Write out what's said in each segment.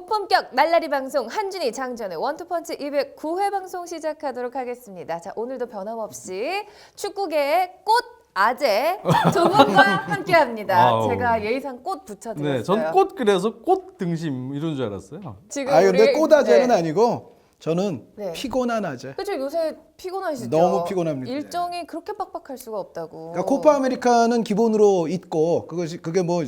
고품격 날라리 방송 한준희 장전의 원투펀치 209회 방송 시작하도록 하겠습니다. 자, 오늘도 변함없이 축구계의 꽃 아재 두 분과 함께합니다. 제가 예의상 꽃 붙여드렸어요. 네, 전 꽃 그래서 꽃 등심 이런 줄 알았어요. 지금 근데 꽃 아재는 아니고 저는 네. 피곤한 아재. 그렇죠. 요새 피곤하시죠? 너무 피곤합니다. 일정이 그렇게 빡빡할 수가 없다고. 그러니까 코파 아메리카는 기본으로 있고 그게 뭐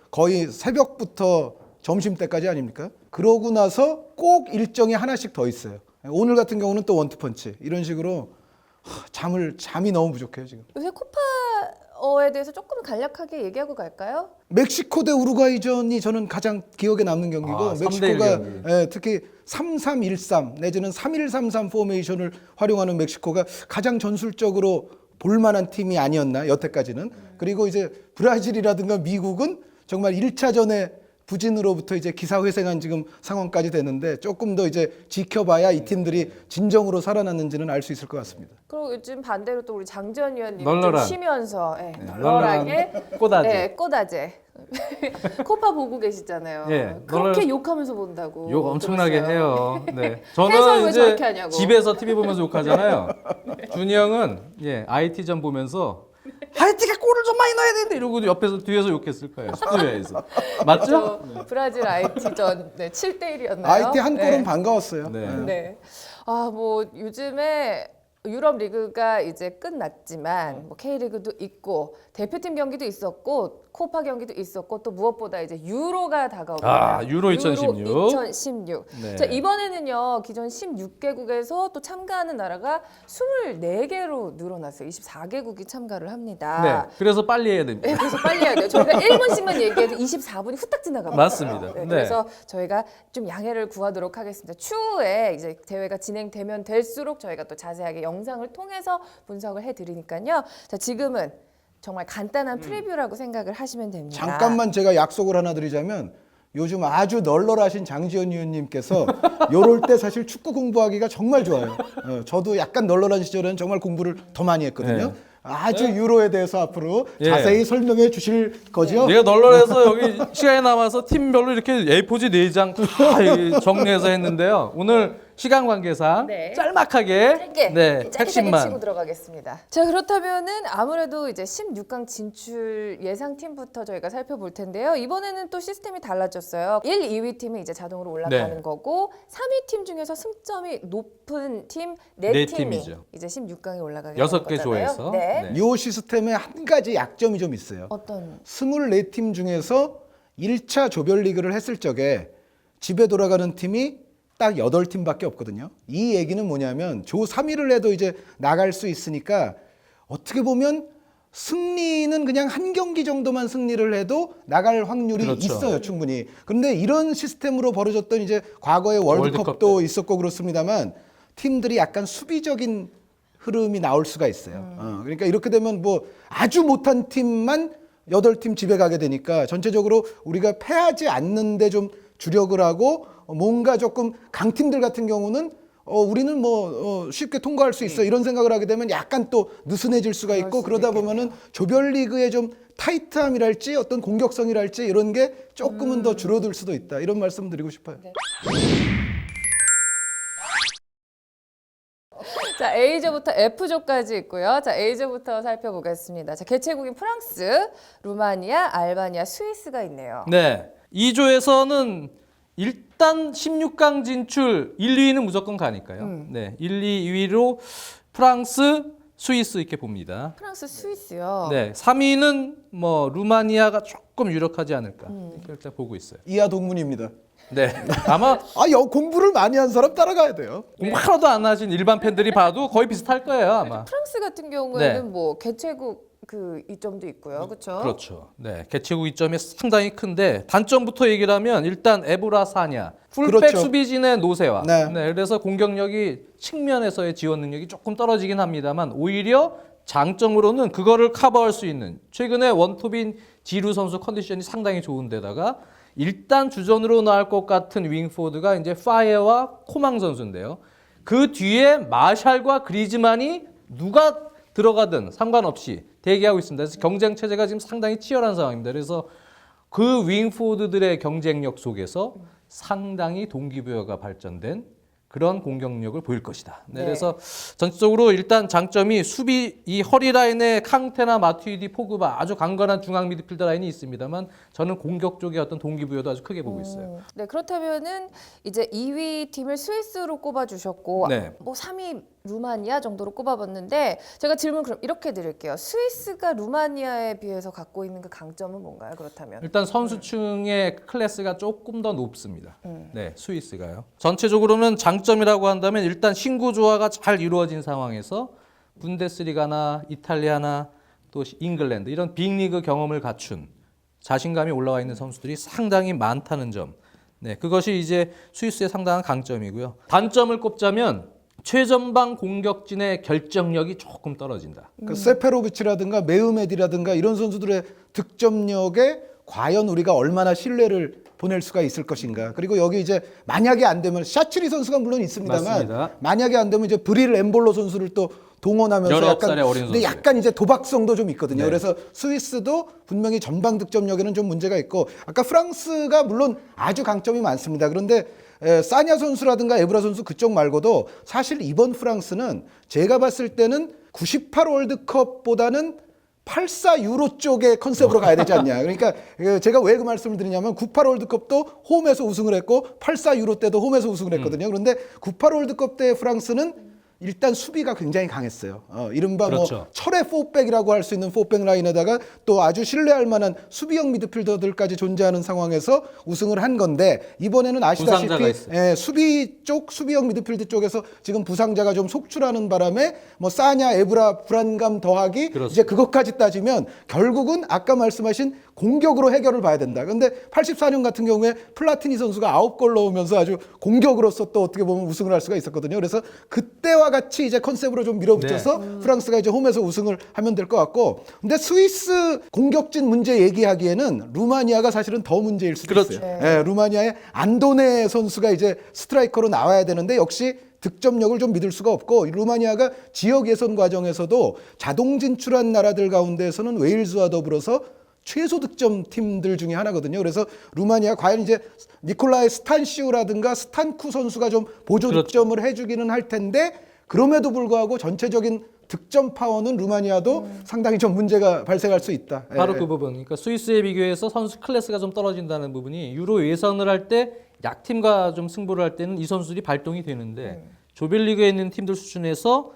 거의 새벽부터 점심 때까지 아닙니까? 그러고 나서 꼭 일정이 하나씩 더 있어요. 오늘 같은 경우는 또 원투펀치 이런 식으로 잠이 너무 부족해요 지금. 요새 코파에 대해서 조금 간략하게 얘기하고 갈까요? 멕시코 대 우루과이전이 저는 가장 기억에 남는 경기고 3대1 멕시코가 경기. 특히 3-3-1-3 내지는 3-1-3-3 포메이션을 활용하는 멕시코가 가장 전술적으로 볼만한 팀이 아니었나 여태까지는. 그리고 이제 브라질이라든가 미국은 정말 1차전에 부진으로부터 이제 기사회생한 지금 상황까지 되는데 조금 더 이제 지켜봐야 이 팀들이 진정으로 살아났는지는 알 수 있을 것 같습니다. 그리고 요즘 반대로 또 우리 장지현 위원님 좀 널널한. 쉬면서 널널하게 꽃아재. 네, 꽃아재 코파 보고 계시잖아요. 예, 그렇게 욕하면서 본다고. 욕 엄청나게 들었어요. 해요. 네. 해석을 저는 왜 이제 저렇게 하냐고. 집에서 TV 보면서 욕하잖아요. 준이 형은 IT전 보면서 하이티가 골을 좀 많이 넣어야 되는데 이러고 옆에서 뒤에서 욕했을 거예요. 스튜디오에서. 맞죠? 브라질 IT전 7대1이었나요? IT 한 골은 반가웠어요. 네. 네. 아, 뭐 요즘에 유럽 리그가 이제 끝났지만 뭐 K리그도 있고 대표팀 경기도 있었고 코파 경기도 있었고 또 무엇보다 이제 유로가 다가옵니다. 유로 2016. 유로 2016. 네. 자, 이번에는요. 기존 16개국에서 또 참가하는 나라가 24개로 늘어났어요. 24개국이 참가를 합니다. 네. 그래서 빨리 해야 됩니다. 네, 그래서 빨리 해야 돼요. 저희가 1분씩만 얘기해도 24분이 후딱 지나갑니다. 맞습니다. 네, 네. 그래서 저희가 좀 양해를 구하도록 하겠습니다. 추후에 이제 대회가 진행되면 될수록 저희가 또 자세하게 영상을 통해서 분석을 해드리니까요. 자, 지금은 정말 간단한 프리뷰라고 생각을 하시면 됩니다. 잠깐만 제가 약속을 하나 드리자면 요즘 아주 널널하신 장지현 위원님께서 요럴 때 사실 축구 공부하기가 정말 좋아요. 저도 약간 널널한 시절에는 정말 공부를 더 많이 했거든요. 네. 아주 유로에 대해서 앞으로 예. 자세히 설명해 주실 거죠? 내가 널널해서 여기 시간이 남아서 팀별로 이렇게 A4지 4장 다 정리해서 했는데요. 오늘 시간 관계상 네. 짤막하게 짧게 치고 핵심만. 들어가겠습니다. 자, 그렇다면은 아무래도 이제 16강 진출 예상팀부터 저희가 살펴볼 텐데요. 이번에는 또 시스템이 달라졌어요. 1, 2위 팀은 이제 자동으로 올라가는 네. 거고 3위 팀 중에서 승점이 높은 팀 네 4팀이 팀이죠. 이제 16강에 올라가게 여섯 되는 개 거잖아요. 조에서. 네. 네. 이 시스템에 한 가지 약점이 좀 있어요. 어떤 24팀 중에서 1차 조별리그를 했을 적에 집에 돌아가는 팀이 딱 8팀밖에 없거든요. 이 얘기는 뭐냐면 조 3위를 해도 이제 나갈 수 있으니까 어떻게 보면 승리는 그냥 한 경기 정도만 승리를 해도 나갈 확률이 그렇죠. 있어요, 충분히. 그런데 이런 시스템으로 벌어졌던 이제 과거의 월드컵도 있었고 그렇습니다만 팀들이 약간 수비적인 흐름이 나올 수가 있어요. 그러니까 이렇게 되면 뭐 아주 못한 팀만 8팀 집에 가게 되니까 전체적으로 우리가 패하지 않는데 좀 주력을 하고 뭔가 조금 강팀들 같은 경우는 우리는 뭐 쉽게 통과할 수 있어 이런 생각을 하게 되면 약간 또 느슨해질 수가 있고 그러다 보면은 조별리그의 좀 타이트함이랄지 어떤 공격성이랄지 이런 게 조금은 더 줄어들 수도 있다 이런 말씀 드리고 싶어요. 네. 자, A조부터 F조까지 있고요. 자, A조부터 살펴보겠습니다. 자, 개최국인 프랑스, 루마니아, 알바니아, 스위스가 있네요. 네. 2조에서는 일단 16강 진출 1, 2위는 무조건 가니까요. 네. 1, 2위로 프랑스, 스위스 이렇게 봅니다. 프랑스, 스위스요. 네. 3위는 뭐 루마니아가 조금 유력하지 않을까. 이렇게 일단 보고 있어요. 이하 동문입니다. 네. 아마 공부를 많이 한 사람 따라가야 돼요. 공부 하나도 안 하신 일반 팬들이 봐도 거의 비슷할 거예요, 아마. 프랑스 같은 경우에는 네. 뭐 개최국 그 이점도 있고요. 그렇죠? 그렇죠. 네. 개최국 이점이 상당히 큰데 단점부터 얘기를 하면 일단 에브라 사냐. 풀백 그렇죠. 수비진의 노세화. 네. 그래서 공격력이 측면에서의 지원 능력이 조금 떨어지긴 합니다만 오히려 장점으로는 그거를 커버할 수 있는 최근에 원톱인 지루 선수 컨디션이 상당히 좋은데다가 일단 주전으로 나올 것 같은 윙포드가 이제 파예와 코망 선수인데요. 그 뒤에 마샬과 그리즈만이 누가 들어가든 상관없이 대기하고 있습니다. 그래서 경쟁 체제가 지금 상당히 치열한 상황입니다. 그래서 그 윙포드들의 경쟁력 속에서 상당히 동기부여가 발전된 그런 공격력을 보일 것이다. 네, 그래서 전체적으로 일단 장점이 수비 이 허리 라인에 캉테나 마투이디 포그바 아주 강건한 중앙 미드필더 라인이 있습니다만 저는 공격 쪽의 어떤 동기부여도 아주 크게 보고 있어요. 네, 그렇다면은 이제 2위 팀을 스위스로 꼽아주셨고, 네. 뭐 3위 루마니아 정도로 꼽아봤는데 제가 질문 그럼 이렇게 드릴게요. 스위스가 루마니아에 비해서 갖고 있는 그 강점은 뭔가요? 그렇다면? 일단 선수층의 클래스가 조금 더 높습니다. 네, 스위스가요. 전체적으로는 장점이라고 한다면 일단 신구 조화가 잘 이루어진 상황에서 분데스리가나 이탈리아나 또 잉글랜드 이런 빅리그 경험을 갖춘 자신감이 올라와 있는 선수들이 상당히 많다는 점. 네, 그것이 이제 스위스의 상당한 강점이고요. 단점을 꼽자면 최전방 공격진의 결정력이 조금 떨어진다. 그 세페로비치라든가 메우메디라든가 이런 선수들의 득점력에 과연 우리가 얼마나 신뢰를 보낼 수가 있을 것인가. 그리고 여기 이제 만약에 안 되면 샤츠리 선수가 물론 있습니다만 맞습니다. 만약에 안 되면 이제 브릴 엠볼로 선수를 또 동원하면서 19살의 어린 근데 선수. 약간 이제 도박성도 좀 있거든요. 네. 그래서 스위스도 분명히 전방 득점력에는 좀 문제가 있고 아까 프랑스가 물론 아주 강점이 많습니다. 그런데 사냐 선수라든가 에브라 선수 그쪽 말고도 사실 이번 프랑스는 제가 봤을 때는 98 월드컵보다는 84 유로 쪽의 컨셉으로 가야 되지 않냐. 그러니까 제가 왜 그 말씀을 드리냐면 98 월드컵도 홈에서 우승을 했고 84 유로 때도 홈에서 우승을 했거든요. 그런데 98 월드컵 때 프랑스는 일단 수비가 굉장히 강했어요. 이른바 그렇죠. 뭐 철의 포백이라고 할 수 있는 포백 라인에다가 또 아주 신뢰할 만한 수비형 미드필더들까지 존재하는 상황에서 우승을 한 건데 이번에는 부상자가 아시다시피 있어요. 수비 쪽 수비형 미드필드 쪽에서 지금 부상자가 좀 속출하는 바람에 뭐 사냐 에브라 불안감 더하기 그렇습니다. 이제 그것까지 따지면 결국은 아까 말씀하신 공격으로 해결을 봐야 된다. 근데 84년 같은 경우에 플라티니 선수가 9골 넣으면서 아주 공격으로서 또 어떻게 보면 우승을 할 수가 있었거든요. 그래서 그때와 같이 이제 컨셉으로 좀 밀어붙여서 프랑스가 이제 홈에서 우승을 하면 될 것 같고. 근데 스위스 공격진 문제 얘기하기에는 루마니아가 사실은 더 문제일 수도 그렇죠. 있어요. 예, 루마니아의 안도네 선수가 이제 스트라이커로 나와야 되는데 역시 득점력을 좀 믿을 수가 없고 루마니아가 지역 예선 과정에서도 자동 진출한 나라들 가운데에서는 웨일즈와 더불어서 최소 득점 팀들 중에 하나거든요. 그래서 루마니아 과연 이제 니콜라이 스탄시우라든가 스탄쿠 선수가 좀 보조 그렇죠. 득점을 해주기는 할 텐데 그럼에도 불구하고 전체적인 득점 파워는 루마니아도 상당히 좀 문제가 발생할 수 있다. 바로 그 부분. 그러니까 스위스에 비교해서 선수 클래스가 좀 떨어진다는 부분이 유로 예선을 할 때 약팀과 좀 승부를 할 때는 이 선수들이 발동이 되는데 조별리그에 있는 팀들 수준에서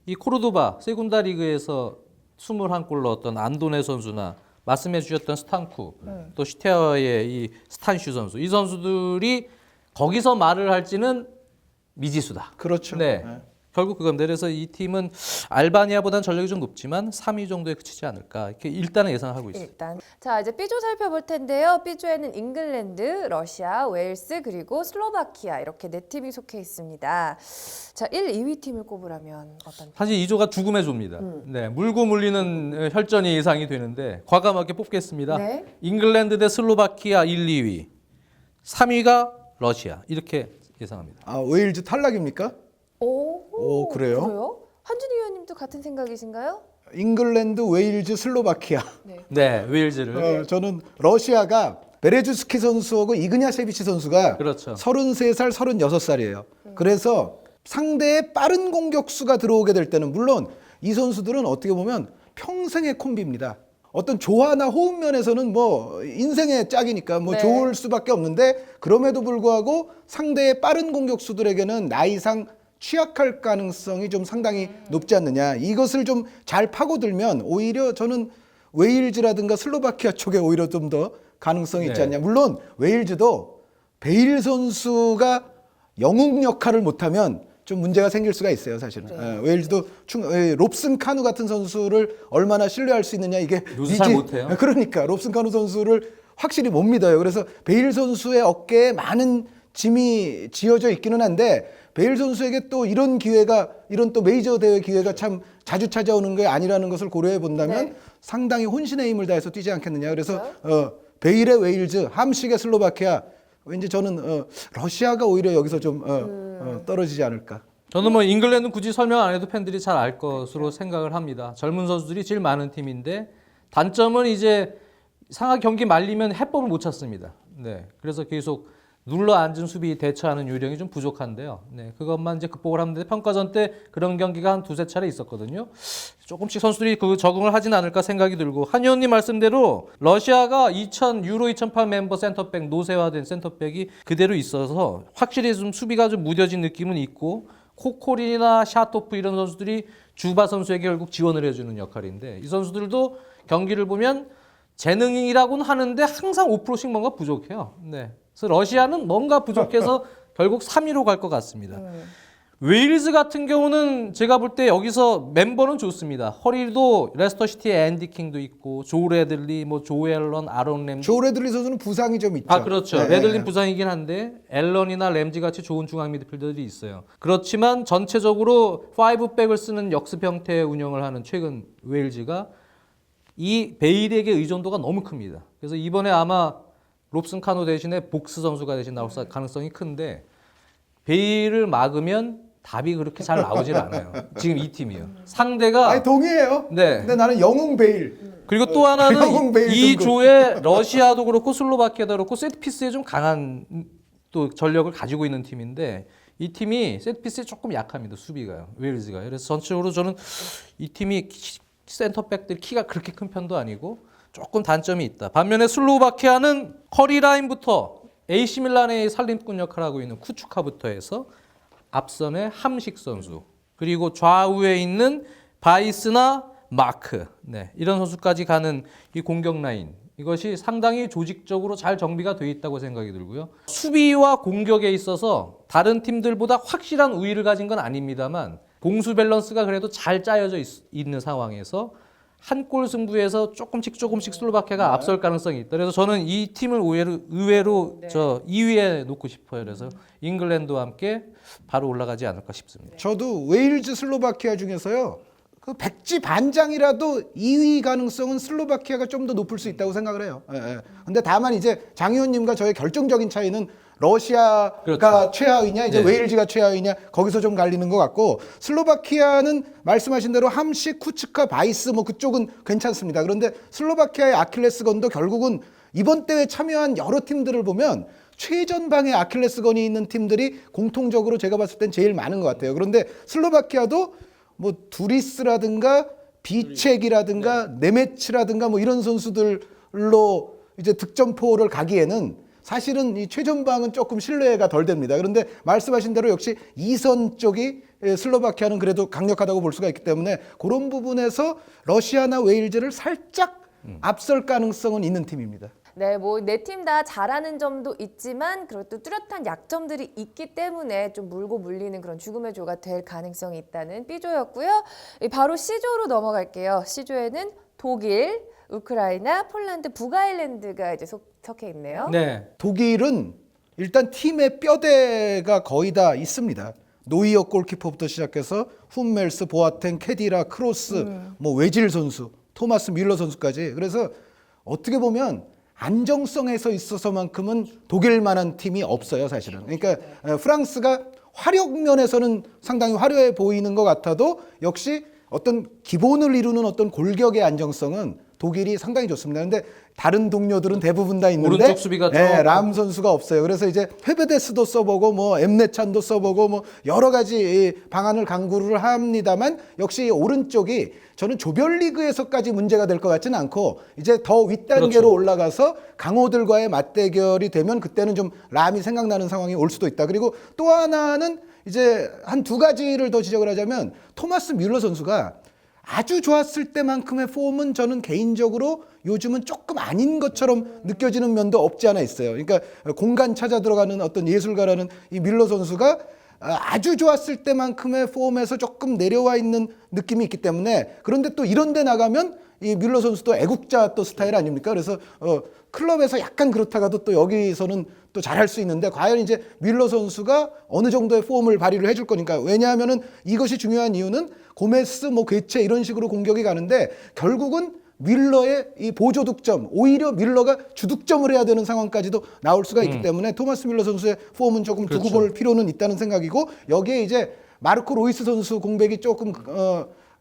이 코르도바 세군다 리그에서 21골 넣었던 안도네 선수나 말씀해 주셨던 스탄쿠 또 슈테어의 이 스탄슈 선수 이 선수들이 거기서 말을 할지는 미지수다. 그렇죠. 네. 결국 그겁니다. 그래서 이 팀은 알바니아보다는 전력이 좀 높지만 3위 정도에 그치지 않을까 이렇게 일단은 예상하고 있습니다. 일단 자 이제 B조 살펴볼 텐데요. B조에는 잉글랜드, 러시아, 웨일스 그리고 슬로바키아 이렇게 네 팀이 속해 있습니다. 자 1, 2위 팀을 꼽으라면 어떤 팀? 사실 이 조가 죽음의 조입니다. 네, 물고 물리는 혈전이 예상이 되는데 과감하게 뽑겠습니다. 네. 잉글랜드 대 슬로바키아 1, 2위, 3위가 러시아 이렇게 예상합니다. 아, 웨일즈 탈락입니까? 오, 그래요? 한준희 의원님도 같은 생각이신가요? 잉글랜드, 웨일즈, 슬로바키아. 네, 웨일즈를 저는 러시아가 베레주스키 선수하고 이그냐셰비치 선수가 그렇죠. 33살, 36살이에요. 그래서 상대의 빠른 공격수가 들어오게 될 때는 물론 이 선수들은 어떻게 보면 평생의 콤비입니다. 어떤 조화나 호흡 면에서는 뭐 인생의 짝이니까 뭐 네. 좋을 수밖에 없는데 그럼에도 불구하고 상대의 빠른 공격수들에게는 나이상 취약할 가능성이 좀 상당히 높지 않느냐. 이것을 좀 잘 파고들면 오히려 저는 웨일즈라든가 슬로바키아 쪽에 오히려 좀 더 가능성이 있지 네. 않냐. 물론 웨일즈도 베일 선수가 영웅 역할을 못하면 좀 문제가 생길 수가 있어요, 사실은. 웨일즈도 롭슨 카누 같은 선수를 얼마나 신뢰할 수 있느냐 이게 요새 잘 못해요. 그러니까 롭슨 카누 선수를 확실히 못 믿어요. 그래서 베일 선수의 어깨에 많은 짐이 지어져 있기는 한데 베일 선수에게 또 이런 기회가 이런 또 메이저 대회 기회가 참 자주 찾아오는 게 아니라는 것을 고려해 본다면 네. 상당히 혼신의 힘을 다해서 뛰지 않겠느냐. 그래서 베일의 웨일즈, 함식의 슬로바키아 왠지 저는 러시아가 오히려 여기서 좀 떨어지지 않을까. 저는 뭐 잉글랜드는 굳이 설명 안 해도 팬들이 잘 알 것으로 생각을 합니다. 젊은 선수들이 제일 많은 팀인데 단점은 이제 상하 경기 말리면 해법을 못 찾습니다. 네, 그래서 계속 눌러 앉은 수비 대처하는 요령이 좀 부족한데요. 네, 그것만 이제 극복을 하면 되는데 평가전 때 그런 경기가 한 두세 차례 있었거든요. 조금씩 선수들이 그 적응을 하진 않을까 생각이 들고 한 의원님 말씀대로 러시아가 유로 2008 멤버 센터백 노쇠화된 센터백이 그대로 있어서 확실히 좀 수비가 좀 무뎌진 느낌은 있고 코코린이나 샤토프 이런 선수들이 주바 선수에게 결국 지원을 해주는 역할인데 이 선수들도 경기를 보면 재능이라고는 하는데 항상 5%씩 뭔가 부족해요. 네. 그래서 러시아는 뭔가 부족해서 결국 3위로 갈 것 같습니다. 웨일즈 같은 경우는 제가 볼 때 여기서 멤버는 좋습니다. 허리도 레스터시티의 앤디 킹도 있고 조 레들리, 조 앨런, 아론 램지. 조 레들리 선수는 부상이 좀 있죠. 아 그렇죠. 네. 레들린 부상이긴 한데 앨런이나 램지 같이 좋은 중앙 미드필더들이 있어요. 그렇지만 전체적으로 5백을 쓰는 역습 형태의 운영을 하는 최근 웨일즈가 이 베일에게 의존도가 너무 큽니다. 그래서 이번에 아마 롭슨 카노 대신에 복스 선수가 대신 나올 가능성이 큰데 베일을 막으면 답이 그렇게 잘 나오질 않아요. 지금 이 팀이요. 상대가 아니 동의해요. 네. 근데 나는 영웅 베일. 그리고 또 하나는 영웅 베일 이 등급. 조에 러시아도 그렇고 슬로바키아도 그렇고 세트피스에 좀 강한 또 전력을 가지고 있는 팀인데 이 팀이 세트피스에 조금 약합니다. 수비가요. 웨일즈가요. 그래서 전체적으로 저는 이 팀이 센터백들 키가 그렇게 큰 편도 아니고 조금 단점이 있다. 반면에 슬로바키아는 커리 라인부터 AC 밀란의 살림꾼 역할을 하고 있는 쿠추카부터 해서 앞선의 함식 선수 그리고 좌우에 있는 바이스나 마크 이런 선수까지 가는 이 공격 라인 이것이 상당히 조직적으로 잘 정비가 되어 있다고 생각이 들고요. 수비와 공격에 있어서 다른 팀들보다 확실한 우위를 가진 건 아닙니다만 공수 밸런스가 그래도 잘 짜여져 있는 상황에서 한 골 승부에서 조금씩 슬로바키아가 앞설 가능성이 있다. 그래서 저는 이 팀을 의외로 저 2위에 놓고 싶어요. 그래서 잉글랜드와 함께 바로 올라가지 않을까 싶습니다. 저도 웨일즈 슬로바키아 중에서요. 그 백지 반장이라도 2위 가능성은 슬로바키아가 좀 더 높을 수 있다고 생각을 해요. 근데 다만 이제 장 의원님과 저의 결정적인 차이는 러시아가 그렇죠. 최하위냐 이제 네. 웨일즈가 최하위냐 거기서 좀 갈리는 것 같고 슬로바키아는 말씀하신 대로 함식, 쿠츠카, 바이스 뭐 그쪽은 괜찮습니다. 그런데 슬로바키아의 아킬레스건도 결국은 이번 대회에 참여한 여러 팀들을 보면 최전방에 아킬레스건이 있는 팀들이 공통적으로 제가 봤을 땐 제일 많은 것 같아요. 그런데 슬로바키아도 뭐 두리스라든가 비책이라든가 네메츠라든가 뭐 이런 선수들로 이제 득점포를 가기에는 사실은 이 최전방은 조금 신뢰가 덜 됩니다. 그런데 말씀하신 대로 역시 2선 쪽이 슬로바키아는 그래도 강력하다고 볼 수가 있기 때문에 그런 부분에서 러시아나 웨일즈를 살짝 앞설 가능성은 있는 팀입니다. 네, 뭐 네 팀 다 잘하는 점도 있지만 그리고 또 뚜렷한 약점들이 있기 때문에 좀 물고 물리는 그런 죽음의 조가 될 가능성이 있다는 B조였고요. 바로 C조로 넘어갈게요. C조에는 독일, 우크라이나, 폴란드, 북아일랜드가 이제 속해 있네요. 네. 독일은 일단 팀의 뼈대가 거의 다 있습니다. 노이어 골키퍼부터 시작해서 훈멜스, 보아텐, 케디라, 크로스, 뭐 외질 선수, 토마스 뮬러 선수까지. 그래서 어떻게 보면 안정성에서 있어서만큼은 독일만한 팀이 없어요, 사실은. 그러니까 프랑스가 화력 면에서는 상당히 화려해 보이는 것 같아도 역시 어떤 기본을 이루는 어떤 골격의 안정성은 독일이 상당히 좋습니다. 그런데 다른 동료들은 대부분 다 있는데 오른쪽 수비가 람 선수가 없어요. 그래서 이제 페베데스도 써보고 뭐 엠네찬도 써보고 뭐 여러 가지 방안을 강구를 합니다만 역시 오른쪽이 저는 조별리그에서까지 문제가 될 것 같지는 않고 이제 더 윗단계로 그렇죠. 올라가서 강호들과의 맞대결이 되면 그때는 좀 람이 생각나는 상황이 올 수도 있다. 그리고 또 하나는 이제 한 두 가지를 더 지적을 하자면 토마스 뮬러 선수가 아주 좋았을 때만큼의 폼은 저는 개인적으로 요즘은 조금 아닌 것처럼 느껴지는 면도 없지 않아 있어요. 그러니까 공간 찾아 들어가는 어떤 예술가라는 이 뮬러 선수가 아주 좋았을 때만큼의 폼에서 조금 내려와 있는 느낌이 있기 때문에 그런데 또 이런 데 나가면 이 뮬러 선수도 애국자 또 스타일 아닙니까? 그래서 클럽에서 약간 그렇다가도 또 여기서는 또 잘할 수 있는데 과연 이제 뮬러 선수가 어느 정도의 폼을 발휘를 해줄 거니까. 왜냐하면은 이것이 중요한 이유는 고메스 뭐 괴체 이런 식으로 공격이 가는데 결국은 뮬러의 이 보조 득점, 오히려 뮬러가 주득점을 해야 되는 상황까지도 나올 수가 있기 때문에 토마스 뮬러 선수의 폼은 조금 두고 그렇죠. 볼 필요는 있다는 생각이고 여기에 이제 마르코 로이스 선수 공백이 조금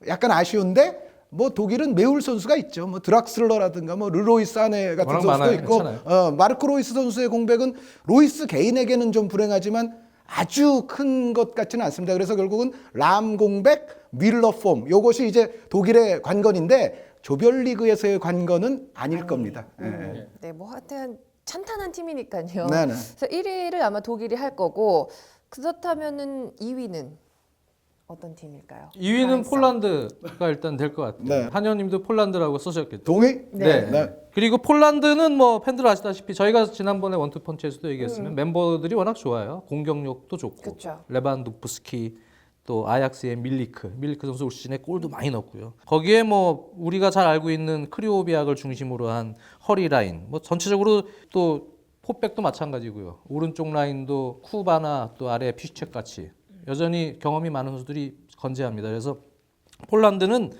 약간 아쉬운데 뭐 독일은 메울 선수가 있죠. 뭐 드락슬러라든가 뭐 르로이 사네 같은 워낙 선수도 많아요. 있고, 마르코 로이스 선수의 공백은 로이스 개인에게는 좀 불행하지만 아주 큰 것 같지는 않습니다. 그래서 결국은 람 공백, 뮬러 폼, 요것이 이제 독일의 관건인데 조별리그에서의 관건은 아닐 겁니다. 예. 네, 뭐 하여튼 탄탄한 팀이니까요. 네, 네. 그래서 1위를 아마 독일이 할 거고 그렇다면은 2위는 어떤 팀일까요? 2위는 폴란드가 일단 될 것 같아요. 네. 한현님도 폴란드라고 쓰셨겠죠. 동의? 네. 네. 그리고 폴란드는 뭐 팬들 아시다시피 저희가 지난번에 원투펀치에서도 얘기했으면 멤버들이 워낙 좋아요. 공격력도 좋고 그쵸. 레반도프스키 또 아약스의 밀리크 선수 올 시즌에 골도 많이 넣었고요. 거기에 뭐 우리가 잘 알고 있는 크리오비악을 중심으로 한 허리 라인, 뭐 전체적으로 또 포백도 마찬가지고요. 오른쪽 라인도 쿠바나 또 아래 피슈책 같이 여전히 경험이 많은 선수들이 건재합니다. 그래서 폴란드는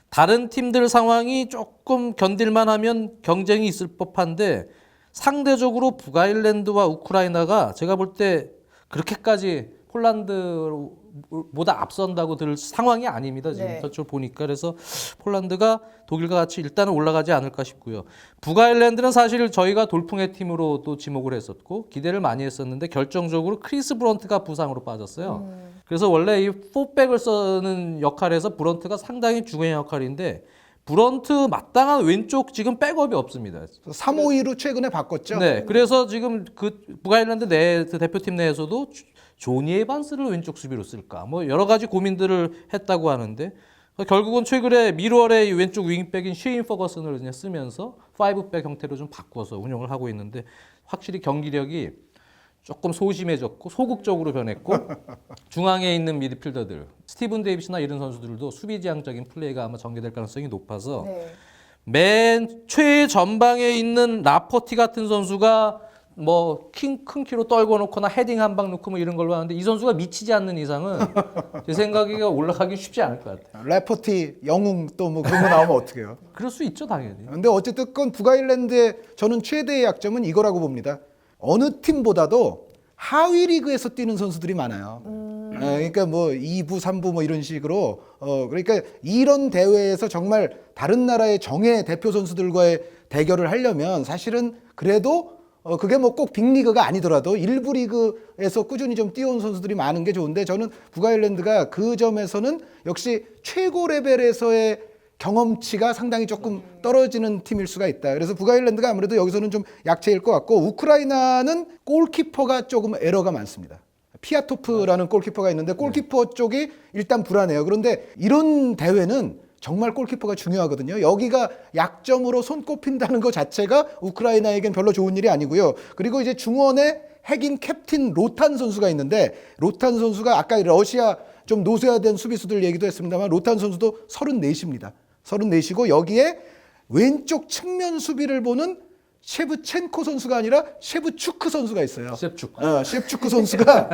다른 팀들 상황이 조금 견딜만 하면 경쟁이 있을 법한데 상대적으로 북아일랜드와 우크라이나가 제가 볼 때 그렇게까지 폴란드보다 앞선다고 들 상황이 아닙니다. 지금 네. 저쪽 보니까. 그래서 폴란드가 독일과 같이 일단은 올라가지 않을까 싶고요. 북아일랜드는 사실 저희가 돌풍의 팀으로 또 지목을 했었고 기대를 많이 했었는데 결정적으로 크리스 브런트가 부상으로 빠졌어요. 그래서 원래 이 포백을 쓰는 역할에서 브런트가 상당히 중요한 역할인데 브런트 마땅한 왼쪽 지금 백업이 없습니다. 3-5-2로 최근에 바꿨죠. 네, 그래서 지금 그 북아일랜드 내 그 대표팀 내에서도 조니 에반스를 왼쪽 수비로 쓸까, 뭐 여러 가지 고민들을 했다고 하는데 결국은 최근에 미루얼의 왼쪽 윙백인 쉐인 퍼거슨을 그냥 쓰면서 5백 형태로 좀 바꿔서 운영을 하고 있는데 확실히 경기력이 조금 소심해졌고 소극적으로 변했고 중앙에 있는 미드필더들 스티븐 데이비스나 이런 선수들도 수비지향적인 플레이가 아마 전개될 가능성이 높아서 네. 맨 최전방에 있는 라퍼티 같은 선수가 뭐 큰 키로 떨궈 놓거나 헤딩 한 방 넣고 뭐 이런 걸로 하는데 이 선수가 미치지 않는 이상은 제 생각에 올라가기 쉽지 않을 것 같아요. 레퍼티, 영웅 또 뭐 그런 거 나오면 어떡해요. 그럴 수 있죠, 당연히. 근데 어쨌든 그건 북아일랜드의 저는 최대의 약점은 이거라고 봅니다. 어느 팀보다도 하위 리그에서 뛰는 선수들이 많아요. 그러니까 뭐 2부, 3부 뭐 이런 식으로 그러니까 이런 대회에서 정말 다른 나라의 정예 대표 선수들과의 대결을 하려면 사실은 그래도 그게 뭐 꼭 빅리그가 아니더라도 일부 리그에서 꾸준히 좀 뛰어온 선수들이 많은 게 좋은데 저는 북아일랜드가 그 점에서는 역시 최고 레벨에서의 경험치가 상당히 조금 떨어지는 팀일 수가 있다. 그래서 북아일랜드가 아무래도 여기서는 좀 약체일 것 같고 우크라이나는 골키퍼가 조금 에러가 많습니다. 피아토프라는 골키퍼가 있는데 골키퍼 쪽이 일단 불안해요. 그런데 이런 대회는 정말 골키퍼가 중요하거든요. 여기가 약점으로 손꼽힌다는 것 자체가 우크라이나에겐 별로 좋은 일이 아니고요. 그리고 이제 중원에 핵인 캡틴 로탄 선수가 있는데 로탄 선수가 아까 러시아 좀 노쇠화된 수비수들 얘기도 했습니다만 로탄 선수도 34입니다. 34이고 여기에 왼쪽 측면 수비를 보는 셰브첸코 선수가 아니라 셰브추크 선수가 있어요. 셰브추크 선수가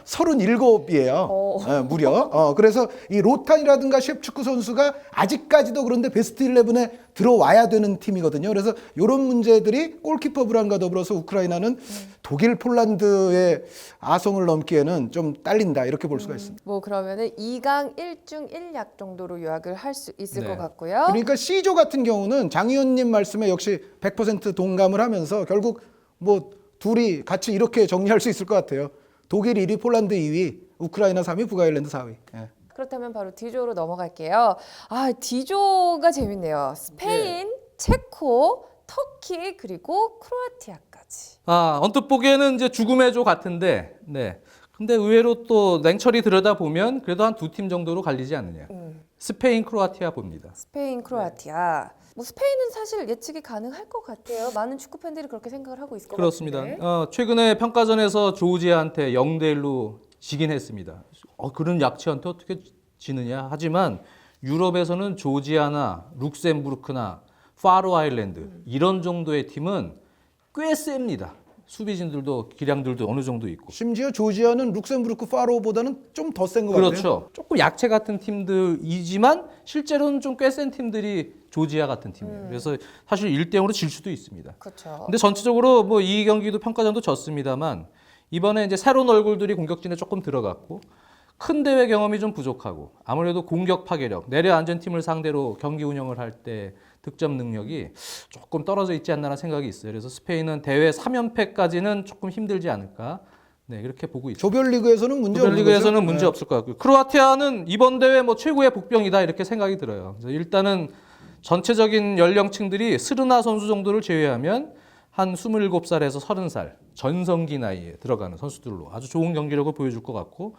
37이에요. 무려. 그래서 이 로탄이라든가 셰브추크 선수가 아직까지도 그런데 베스트 11에 들어와야 되는 팀이거든요. 그래서 이런 문제들이 골키퍼 불안과 더불어서 우크라이나는 독일, 폴란드의 아성을 넘기에는 좀 딸린다 이렇게 볼 수가 있습니다. 뭐 그러면은 2강 1중 1약 정도로 요약을 할 수 있을 네. 것 같고요. 그러니까 C조 같은 경우는 장 의원님 말씀에 역시 100% 동감을 하면서 결국 뭐 둘이 같이 이렇게 정리할 수 있을 것 같아요. 독일 1위, 폴란드 2위, 우크라이나 3위, 북아일랜드 4위. 예. 그렇다면 바로 D조로 넘어갈게요. 아, D조가 재밌네요. 스페인, 체코, 터키 그리고 크로아티아까지. 아, 언뜻 보기에는 이제 죽음의 조 같은데, 네. 근데 의외로 또 냉철히 들여다 보면 그래도 한 두 팀 정도로 갈리지 않느냐. 스페인, 크로아티아 봅니다. 스페인, 크로아티아. 뭐 스페인은 사실 예측이 가능할 것 같아요. 많은 축구 팬들이 그렇게 생각을 하고 있을 것 그렇습니다. 같은데. 최근에 평가전에서 조지아한테 0대1로 지긴 했습니다. 그런 약체한테 어떻게 지느냐. 하지만 유럽에서는 조지아나 룩셈부르크나 파로 아일랜드 이런 정도의 팀은 꽤 셉니다. 수비진들도 기량들도 어느 정도 있고. 심지어 조지아는 룩셈부르크 파로보다는 좀 더 센 것 같아요. 그렇죠. 조금 약체 같은 팀들이지만 실제로는 좀 꽤 센 팀들이 조지아 같은 팀이에요. 그래서 사실 1대0으로 질 수도 있습니다. 그렇죠. 근데 전체적으로 뭐 이 경기도 평가전도 졌습니다만 이번에 이제 새로운 얼굴들이 공격진에 조금 들어갔고 큰 대회 경험이 좀 부족하고 아무래도 공격 파괴력, 내려앉은 팀을 상대로 경기 운영을 할 때 득점 능력이 조금 떨어져 있지 않나라는 생각이 있어요. 그래서 스페인은 대회 3연패까지는 조금 힘들지 않을까. 네, 그렇게 보고 있습니다. 조별리그에서는 문제 없는 조별리그에서는 거죠? 문제 없을 것 같고요. 크로아티아는 이번 대회 뭐 최고의 복병이다 이렇게 생각이 들어요. 그래서 일단은 전체적인 연령층들이 스르나 선수 정도를 제외하면 한 27살에서 30살 전성기 나이에 들어가는 선수들로 아주 좋은 경기력을 보여줄 것 같고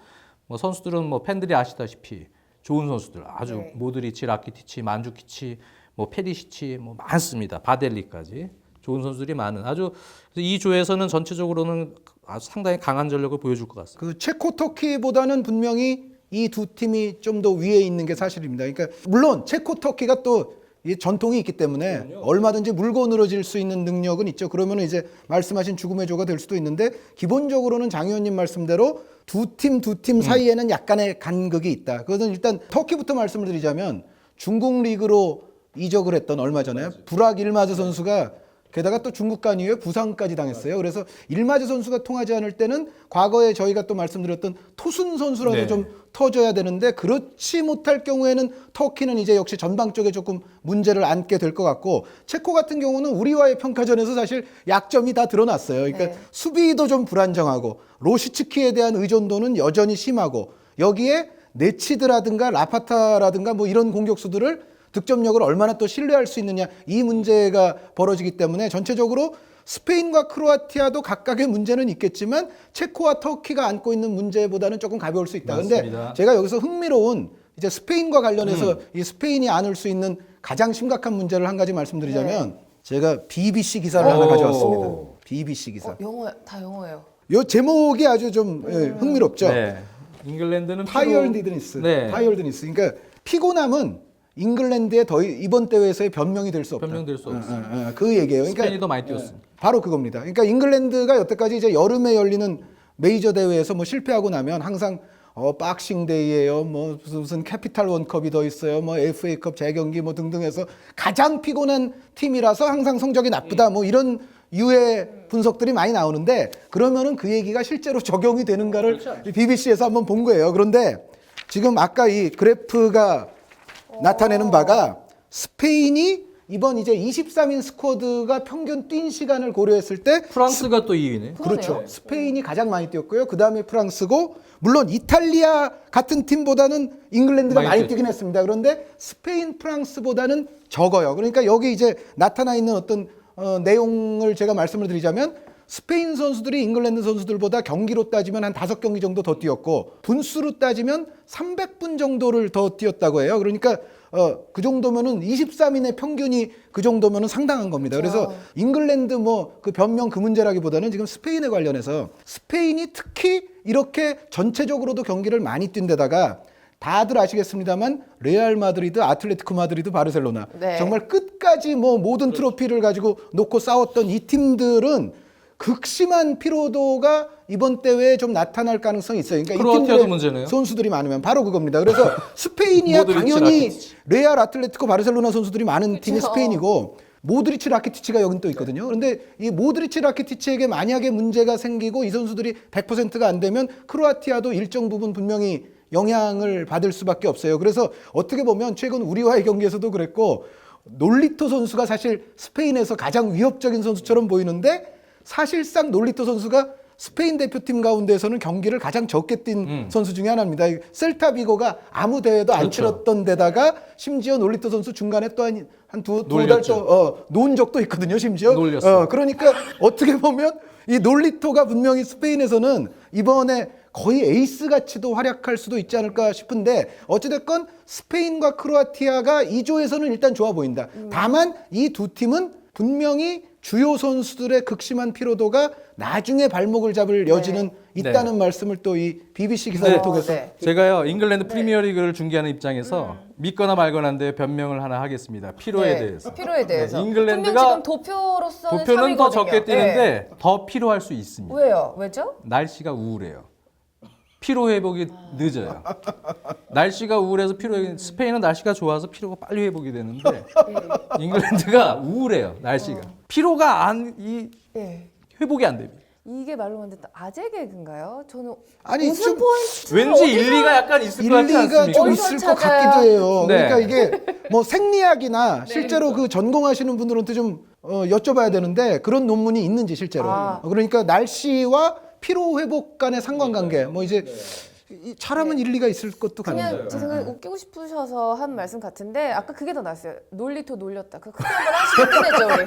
뭐 선수들은 뭐 팬들이 아시다시피 좋은 선수들 아주 네. 모드리치, 라키티치, 만주키치, 뭐 페리시치 뭐 많습니다. 바델리까지 좋은 선수들이 많은 아주 이 조에서는 전체적으로는 아주 상당히 강한 전력을 보여줄 것 같습니다. 그 체코 터키보다는 분명히 이 두 팀이 좀 더 위에 있는 게 사실입니다. 그러니까 물론 체코 터키가 또 이 전통이 있기 때문에 얼마든지 물고 늘어질 수 있는 능력은 있죠. 그러면 이제 말씀하신 죽음의 조가 될 수도 있는데 기본적으로는 장 의원님 말씀대로 두 팀 사이에는 약간의 간극이 있다. 그것은 일단 터키부터 말씀을 드리자면 중국 리그로 이적을 했던 얼마 전에 부락 일마즈 선수가 게다가 또 중국 간 이후에 부상까지 당했어요. 그래서 일마즈 선수가 통하지 않을 때는 과거에 저희가 또 말씀드렸던 토순 선수라도 네. 좀 터져야 되는데 그렇지 못할 경우에는 터키는 이제 역시 전방 쪽에 조금 문제를 안게 될 것 같고 체코 같은 경우는 우리와의 평가전에서 사실 약점이 다 드러났어요. 그러니까 네. 수비도 좀 불안정하고 로시츠키에 대한 의존도는 여전히 심하고 여기에 네치드라든가 라파타라든가 뭐 이런 공격수들을 득점력을 얼마나 또 신뢰할 수 있느냐 이 문제가 벌어지기 때문에 전체적으로 스페인과 크로아티아도 각각의 문제는 있겠지만 체코와 터키가 안고 있는 문제보다는 조금 가벼울 수 있다. 그런데 맞습니다. 제가 여기서 흥미로운 이제 스페인과 관련해서 이 스페인이 안을 수 있는 가장 심각한 문제를 한 가지 말씀드리자면 제가 BBC 기사를 하나 가져왔습니다. BBC 기사. 영어 다 영어예요. 이 제목이 아주 좀 흥미롭죠. 네. 잉글랜드는 타이얼디드니스. 네. 타이얼디니스. 그러니까 피곤함은 잉글랜드의 이번 대회에서의 변명이 될 수 없다. 변명될 수 없습니다. 그 얘기예요. 그러니까 스페인이 더 많이 뛰었습니다. 바로 그겁니다. 그러니까 잉글랜드가 여태까지 이제 여름에 열리는 메이저 대회에서 뭐 실패하고 나면 항상 박싱데이예요. 뭐 무슨 캐피탈 원컵이 더 있어요. 뭐 FA컵 재경기 뭐 등등해서 가장 피곤한 팀이라서 항상 성적이 나쁘다. 뭐 이런 유해 분석들이 많이 나오는데 그러면은 그 얘기가 실제로 적용이 되는가를 BBC에서 한번 본 거예요. 그런데 지금 아까 이 그래프가 나타내는 바가 스페인이 이번 이제 23인 스쿼드가 평균 뛴 시간을 고려했을 때 프랑스가 또 2위네. 그렇죠. 스페인이 가장 많이 뛰었고요. 그 다음에 프랑스고 물론 이탈리아 같은 팀보다는 잉글랜드가 많이 뛰긴 했습니다. 그런데 스페인, 프랑스보다는 적어요. 그러니까 여기 이제 나타나 있는 어떤 내용을 제가 말씀을 드리자면 스페인 선수들이 잉글랜드 선수들보다 경기로 따지면 한 5경기 정도 더 뛰었고 분수로 따지면 300분 정도를 더 뛰었다고 해요. 그러니까 그 정도면은 23인의 평균이 그 정도면은 상당한 겁니다. 그래서 잉글랜드 뭐 그 변명 그 문제라기보다는 지금 스페인에 관련해서 스페인이 특히 이렇게 전체적으로도 경기를 많이 뛴 데다가 다들 아시겠습니다만 레알 마드리드, 아틀레티코 마드리드, 바르셀로나 네. 정말 끝까지 뭐 모든 트로피를 가지고 놓고 싸웠던 이 팀들은 극심한 피로도가 이번 대회에 좀 나타날 가능성이 있어요. 그러니까 이 크로아티아도 팀들의 문제네요. 선수들이 많으면 바로 그겁니다. 그래서 스페인이야 모드리치, 당연히 라키티치. 레알, 아틀레티코, 바르셀로나 선수들이 많은 팀이 그렇죠. 스페인이고 모드리치, 라키티치가 여긴 또 있거든요. 그런데 이 모드리치, 라키티치에게 만약에 문제가 생기고 이 선수들이 100%가 안 되면 크로아티아도 일정 부분 분명히 영향을 받을 수밖에 없어요. 그래서 어떻게 보면 최근 우리와의 경기에서도 그랬고 놀리토 선수가 사실 스페인에서 가장 위협적인 선수처럼 보이는데 사실상 놀리토 선수가 스페인 대표팀 가운데서는 경기를 가장 적게 뛴 선수 중에 하나입니다. 셀타비고가 아무 대회도 안 그렇죠. 치렀던 데다가 심지어 놀리토 선수 중간에 또 한 두 달 놀렸죠. 또 놓은 적도 있거든요. 심지어. 놀렸어요. 그러니까 어떻게 보면 이 놀리토가 분명히 스페인에서는 이번에 거의 에이스 같이도 활약할 수도 있지 않을까 싶은데 어찌됐건 스페인과 크로아티아가 이 조에서는 일단 좋아 보인다. 다만 이 두 팀은 분명히 주요 선수들의 극심한 피로도가 나중에 발목을 잡을 여지는 있다는 말씀을 또 이 BBC 기사를 통해서 제가요 잉글랜드 프리미어리그를 중계하는 입장에서 믿거나 말거나인데 변명을 하나 하겠습니다. 피로에 대해서. 피로에 대해서. 잉글랜드가 분명 지금 도표로서는 도표는 더 3위거든요. 적게 뛰는데 더 피로할 수 있습니다. 왜요? 왜죠? 날씨가 우울해요. 피로 회복이 늦어요. 날씨가 우울해서 스페인은 날씨가 좋아서 피로가 빨리 회복이 되는데 잉글랜드가 우울해요. 날씨가 피로가 회복이 안 됩니다. 이게 말로 만든 아재 개그인가요? 저는 아니, 웃음 좀 포인트 왠지 일리가 약간 있을 것 같지 일리가 않습니까? 좀 어디서 있을 것 찾아요? 같기도 해요. 네. 그러니까 이게 뭐 생리학이나 실제로 그 전공하시는 분들한테 좀 여쭤봐야 되는데 그런 논문이 있는지 실제로. 아. 그러니까 날씨와 피로 회복 간의 상관관계 뭐 이제 이 사람은 일리가 있을 것도 그냥 같네요. 제 생각에 웃기고 싶으셔서 한 말씀 같은데 아까 그게 더 낫어요. 놀리터 놀렸다. 그거 크게 한번 하시면 끝내죠 우리.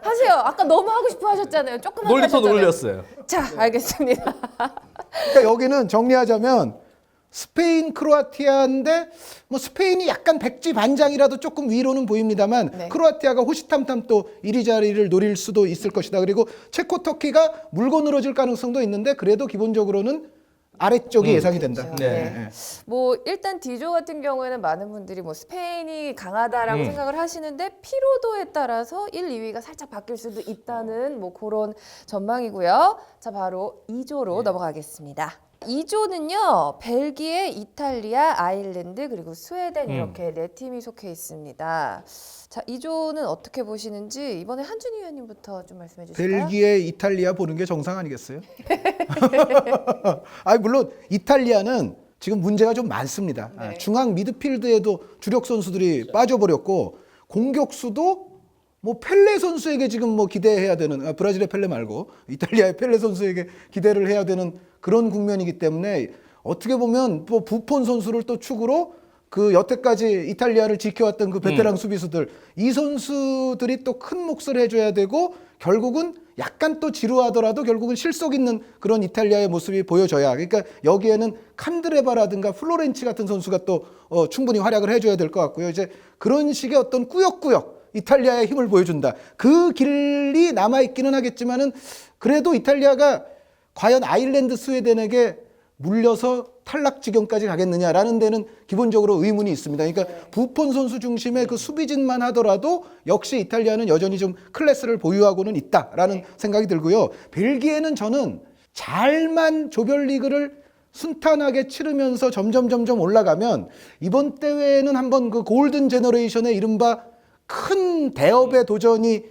하세요. 아까 너무 하고 싶어 하셨잖아요. 조금만 놀리터 하셨잖아요. 놀렸어요. 자, 알겠습니다. 그러니까 여기는 정리하자면 스페인 크로아티아인데 뭐 스페인이 약간 백지반장이라도 조금 위로는 보입니다만 네. 크로아티아가 호시탐탐 또 이리저리를 노릴 수도 있을 것이다. 그리고 체코 터키가 물고 늘어질 가능성도 있는데 그래도 기본적으로는 아래쪽이 예상이 된다. 그렇죠. 네. 네. 뭐 일단 D조 같은 경우에는 많은 분들이 뭐 스페인이 강하다라고 생각을 하시는데 피로도에 따라서 1, 2위가 살짝 바뀔 수도 있다는 뭐 그런 전망이고요. 자, 바로 2조로 넘어가겠습니다. 2조는요, 벨기에, 이탈리아, 아일랜드 그리고 스웨덴 이렇게 네 팀이 속해 있습니다. 자, 2조는 어떻게 보시는지 이번에 한준희 위원님부터 좀 말씀해 주실까요? 벨기에, 이탈리아 보는 게 정상 아니겠어요? 아니 물론 이탈리아는 지금 문제가 좀 많습니다. 네. 중앙 미드필드에도 주력 선수들이 빠져버렸고 공격수도 뭐 펠레 선수에게 지금 뭐 기대해야 되는 브라질의 펠레 말고 이탈리아의 펠레 선수에게 기대를 해야 되는 그런 국면이기 때문에 어떻게 보면 또 부폰 선수를 또 축으로 그 여태까지 이탈리아를 지켜왔던 그 베테랑 수비수들 이 선수들이 또 큰 몫을 해줘야 되고 결국은 약간 또 지루하더라도 결국은 실속 있는 그런 이탈리아의 모습이 보여져야 그러니까 여기에는 칸드레바라든가 플로렌치 같은 선수가 또 충분히 활약을 해줘야 될 것 같고요. 이제 그런 식의 어떤 꾸역꾸역 이탈리아의 힘을 보여준다. 그 길이 남아있기는 하겠지만은 그래도 이탈리아가 과연 아일랜드 스웨덴에게 물려서 탈락 지경까지 가겠느냐라는 데는 기본적으로 의문이 있습니다. 그러니까 부폰 선수 중심의 그 수비진만 하더라도 역시 이탈리아는 여전히 좀 클래스를 보유하고는 있다라는 생각이 들고요. 벨기에는 저는 잘만 조별리그를 순탄하게 치르면서 점점 올라가면 이번 대회는 한번 그 골든 제너레이션의 이른바 큰 대업의 도전이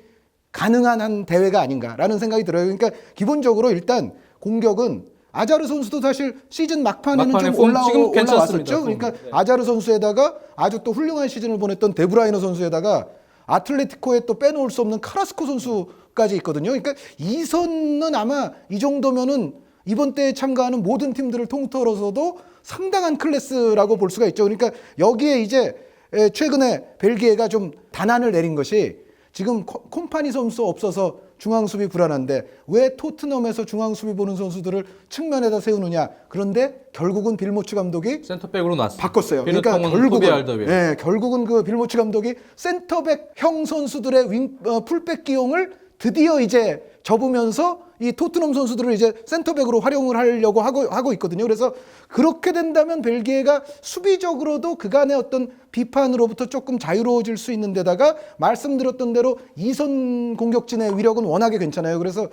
가능한 한 대회가 아닌가라는 생각이 들어요. 그러니까 기본적으로 일단 공격은 아자르 선수도 사실 시즌 막판에는 막판에 좀 지금 괜찮습니다. 올라왔었죠. 그러니까 아자르 선수에다가 아주 또 훌륭한 시즌을 보냈던 데브라이너 선수에다가 아틀레티코에 또 빼놓을 수 없는 카라스코 선수까지 있거든요. 그러니까 이 선은 아마 이 정도면은 이번 대회에 참가하는 모든 팀들을 통틀어서도 상당한 클래스라고 볼 수가 있죠. 그러니까 여기에 이제 최근에 벨기에가 좀 단안을 내린 것이 지금 콤파니 선수 없어서 중앙수비 불안한데 왜 토트넘에서 중앙수비 보는 선수들을 측면에다 세우느냐. 그런데 결국은 빌모츠 감독이 센터백으로 놨어요. 바꿨어요. 그러니까 결국은 그 빌모츠 감독이 센터백형 선수들의 풀백 기용을 드디어 이제 접으면서 이 토트넘 선수들을 이제 센터백으로 활용을 하려고 하고 있거든요. 그래서 그렇게 된다면 벨기에가 수비적으로도 그간의 어떤 비판으로부터 조금 자유로워질 수 있는 데다가 말씀드렸던 대로 이선 공격진의 위력은 워낙에 괜찮아요. 그래서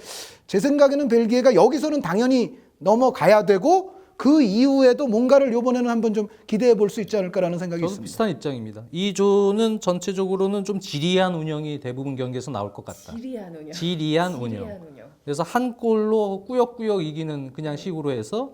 제 생각에는 벨기에가 여기서는 당연히 넘어가야 되고 그 이후에도 뭔가를 이번에는 한번 좀 기대해 볼 수 있지 않을까라는 생각이 저도 있습니다. 비슷한 입장입니다. 이 조는 전체적으로는 좀 지리한 운영이 대부분 경기에서 나올 것 같다. 지리한 운영. 그래서 한 골로 꾸역꾸역 이기는 그냥 식으로 해서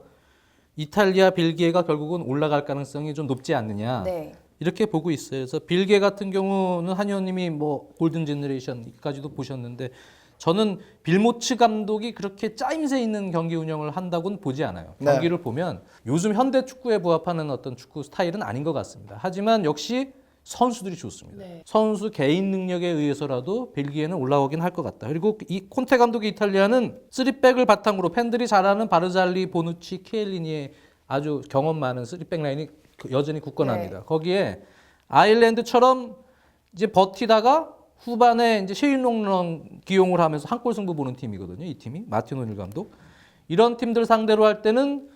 이탈리아, 벨기에가 결국은 올라갈 가능성이 좀 높지 않느냐. 네. 이렇게 보고 있어요. 그래서 벨기에 같은 경우는 한 의원님이 뭐 골든 제너레이션까지도 보셨는데 저는 빌모츠 감독이 그렇게 짜임새 있는 경기 운영을 한다고는 보지 않아요. 네. 경기를 보면 요즘 현대 축구에 부합하는 어떤 축구 스타일은 아닌 것 같습니다. 하지만 역시 선수들이 좋습니다. 네. 선수 개인 능력에 의해서라도 벨기에는 올라오긴 할 것 같다. 그리고 이 콘테 감독의 이탈리아는 3백을 바탕으로 팬들이 잘 아는 바르잘리, 보누치, 키엘리니의 아주 경험 많은 3백 라인이 여전히 굳건합니다. 네. 거기에 아일랜드처럼 이제 버티다가 후반에 이제 셰일롱런 기용을 하면서 한 골 승부 보는 팀이거든요. 이 팀이 마틴 오닐 감독. 이런 팀들 상대로 할 때는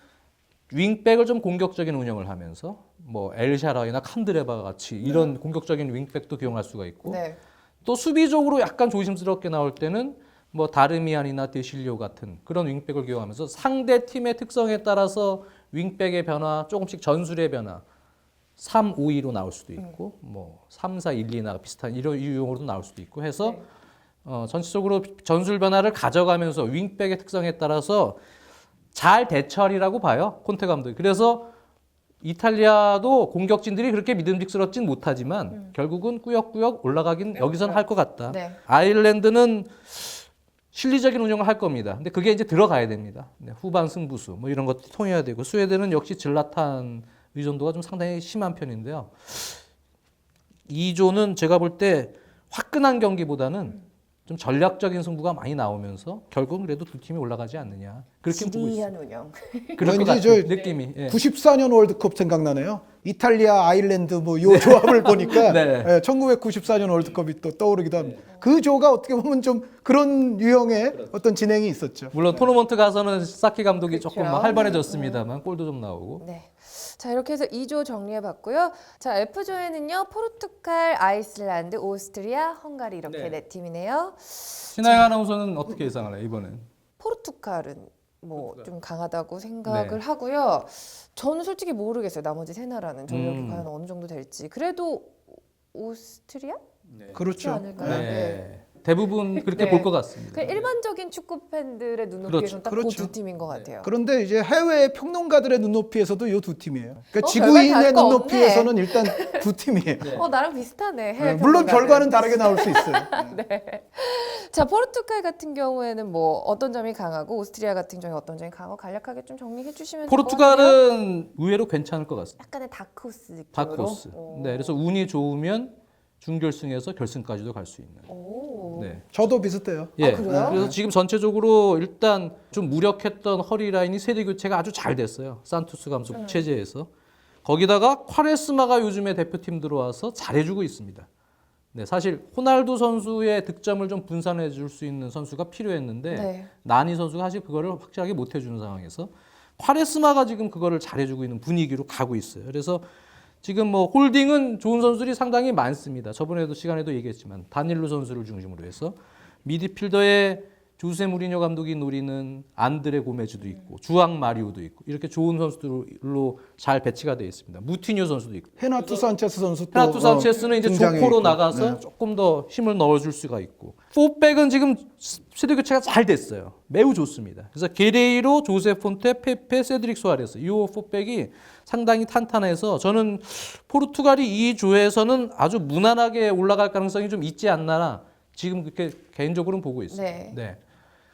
윙백을 좀 공격적인 운영을 하면서 뭐 엘샤라이나 칸드레바 같이 이런 공격적인 윙백도 기용할 수가 있고 네. 또 수비적으로 약간 조심스럽게 나올 때는 뭐 다르미안이나 데실료 같은 그런 윙백을 기용하면서 상대 팀의 특성에 따라서 윙백의 변화, 조금씩 전술의 변화 3-5-2로 나올 수도 있고 뭐 3-4-1-2나 비슷한 이런 유형으로도 나올 수도 있고 해서 전체적으로 전술 변화를 가져가면서 윙백의 특성에 따라서 잘 대처하리라고 봐요. 콘테 감독이. 그래서 이탈리아도 공격진들이 그렇게 믿음직스럽진 못하지만 결국은 꾸역꾸역 올라가긴 여기선 할 것 같다. 네. 아일랜드는 실리적인 운영을 할 겁니다. 근데 그게 이제 들어가야 됩니다. 네, 후반 승부수 뭐 이런 것도 통해야 되고 스웨덴은 역시 질라탄 의존도가 좀 상당히 심한 편인데요. 2조는 제가 볼 때 화끈한 경기보다는 좀 전략적인 승부가 많이 나오면서 결국은 그래도 두 팀이 올라가지 않느냐 그렇게 보고 있습니다. 지리한 운영. 그럴 것 왠지 같아요. 저 느낌이. 예. 94년 월드컵 생각나네요. 이탈리아, 아일랜드 뭐 요 조합을 보니까 네. 1994년 월드컵이 또 떠오르기도 합니다. 그 조가 어떻게 보면 좀 그런 유형의 어떤 진행이 있었죠. 물론 토너먼트 가서는 사키 감독이 조금 그렇죠. 활발해졌습니다만 골도 좀 나오고. 네. 자, 이렇게 해서 2조 정리해봤고요. 자, F조에는요. 포르투갈, 아이슬란드, 오스트리아, 헝가리 이렇게 네. 네 팀이네요. 신하영 아나운서는 어떻게 예상하나요 이번엔? 포르투갈은 뭐 좀 강하다고 생각을 하고요. 저는 솔직히 모르겠어요. 나머지 세 나라는 전력이 과연 어느 정도 될지. 그래도 오스트리아? 그렇지 그렇죠. 않을까요? 네. 네. 대부분 그렇게 네. 볼 것 같습니다. 그냥 일반적인 축구 팬들의 눈높이에서는 딱 그 그렇죠. 두 팀인 것 같아요. 그런데 이제 해외 평론가들의 눈높이에서도 이 두 팀이에요. 그러니까 별반 지구인의 다를 거 눈높이에서는 일단 두 팀이에요. 나랑 비슷하네. 해외 물론 평론가들. 결과는 다르게 나올 수 있어요. 자, 포르투갈 같은 경우에는 뭐 어떤 점이 강하고 오스트리아 같은 경우 어떤 점이 강하고 간략하게 좀 정리해 주시면 될것 같아요. 포르투갈은 의외로 괜찮을 것 같습니다. 약간의 다크호스 느낌으로. 다크호스. 네, 그래서 운이 좋으면 준결승에서 결승까지도 갈 수 있는. 오. 네. 저도 비슷해요. 예. 그래요? 그래서 지금 전체적으로 일단 좀 무력했던 허리 라인이 세대 교체가 아주 잘 됐어요. 산투스 감독 체제에서. 거기다가 콰레스마가 요즘에 대표팀 들어와서 잘해주고 있습니다. 네, 사실 호날두 선수의 득점을 좀 분산해 줄 수 있는 선수가 필요했는데 네. 나니 선수가 사실 그거를 확실하게 못 해주는 상황에서 콰레스마가 지금 그거를 잘해주고 있는 분위기로 가고 있어요. 그래서 지금 뭐 홀딩은 좋은 선수들이 상당히 많습니다. 저번에도 시간에도 얘기했지만 다닐루 선수를 중심으로 해서 미드필더에 조세 무리뉴 감독이 노리는 안드레 고메즈도 있고 주앙 마리오도 있고 이렇게 좋은 선수들로 잘 배치가 되어 있습니다. 무티뉴 선수도 있고 헤나투 산체스 선수 또 헤나투 산체스는 이제 등장해 조코로 있고. 나가서 네. 조금 더 힘을 넣어줄 수가 있고 포백은 지금 세대 교체가 잘 됐어요. 매우 좋습니다. 그래서 게레이로, 조세 폰테, 페페, 세드릭 소아레스 이 포백이 상당히 탄탄해서 저는 포르투갈이 이 조에서는 아주 무난하게 올라갈 가능성이 좀 있지 않나 지금 그렇게 개인적으로는 보고 있어요. 네.